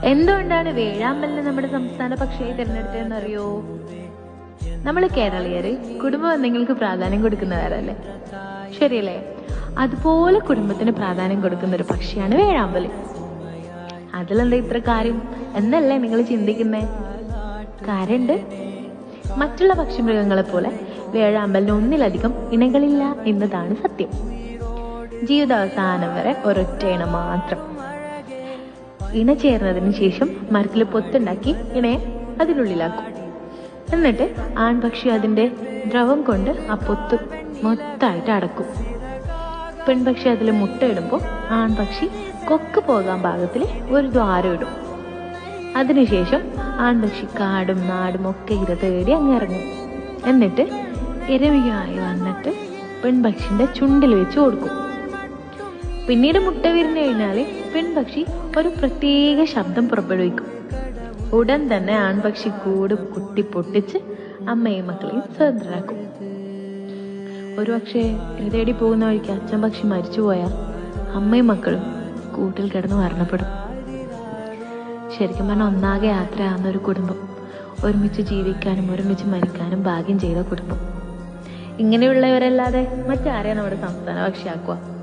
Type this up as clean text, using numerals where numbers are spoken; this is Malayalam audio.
എന്തുകൊണ്ടാണ് വേഴാമ്പലിനെ നമ്മുടെ സംസ്ഥാന പക്ഷിയായി തിരഞ്ഞെടുത്തതെന്നറിയോ? നമ്മൾ കേരളീയര് കുടുംബ ബന്ധങ്ങൾക്ക് പ്രാധാന്യം കൊടുക്കുന്നവരല്ലേ, ശരിയല്ലേ? അതുപോലെ കുടുംബത്തിന് പ്രാധാന്യം കൊടുക്കുന്ന ഒരു പക്ഷിയാണ് വേഴാമ്പല്. അതിലെന്താ ഇത്ര കാര്യം എന്നല്ലേ നിങ്ങൾ ചിന്തിക്കുന്നേ? കാര്യണ്ട്. മറ്റുള്ള പക്ഷിമൃഗങ്ങളെ പോലെ വേഴാമ്പലിന് ഒന്നിലധികം ഇണകളില്ല എന്നതാണ് സത്യം. ജീവിതാവസാനം വരെ ഒരൊറ്റ ഇണ മാത്രം. ഇണ ചേർന്നതിന് ശേഷം മരത്തിൽ പൊത്തുണ്ടാക്കി ഇണയെ അതിനുള്ളിലാക്കും. എന്നിട്ട് ആൺപക്ഷി അതിന്റെ ദ്രവം കൊണ്ട് ആ പൊത്ത് മൊത്തമായിട്ട് അടക്കും. പെൺപക്ഷി അതിൽ മുട്ടയിടുമ്പോൾ ആൺപക്ഷി കൊക്ക് പോകാൻ പാകത്തിൽ ഒരു ദ്വാരം ഇടും. അതിനുശേഷം ആൺപക്ഷി കാടും നാടും ഒക്കെ ഇര തേടി അങ്ങിറങ്ങും. എന്നിട്ട് ഇരവിയായി വന്നിട്ട് പെൺപക്ഷിന്റെ ചുണ്ടിൽ വെച്ച് കൊടുക്കും. പിന്നീട് മുട്ട വിരിഞ്ഞു കഴിഞ്ഞാൽ പെൺപക്ഷി ഒരു പ്രത്യേക ശബ്ദം പുറപ്പെടുവിക്കും. ഉടൻ തന്നെ ആൺപക്ഷി കൂട് കുട്ടി പൊട്ടിച്ച് അമ്മയും മക്കളെയും സ്വതന്ത്രരാക്കും. ഒരു പക്ഷേ ഇര തേടി പോകുന്ന വഴിക്ക് അച്ഛൻ പക്ഷി മരിച്ചുപോയാൽ അമ്മയും മക്കളും കൂട്ടിൽ കിടന്ന് മരണപ്പെടും. ശരിക്കും പറഞ്ഞാൽ ഒന്നാകെ യാത്രയാകുന്ന ഒരു കുടുംബം, ഒരുമിച്ച് ജീവിക്കാനും ഒരുമിച്ച് മരിക്കാനും ഭാഗ്യം ചെയ്ത കുടുംബം. ഇങ്ങനെയുള്ളവരല്ലാതെ മറ്റാരെയാണ് നമ്മുടെ സംസ്ഥാന പക്ഷിയാക്കുക?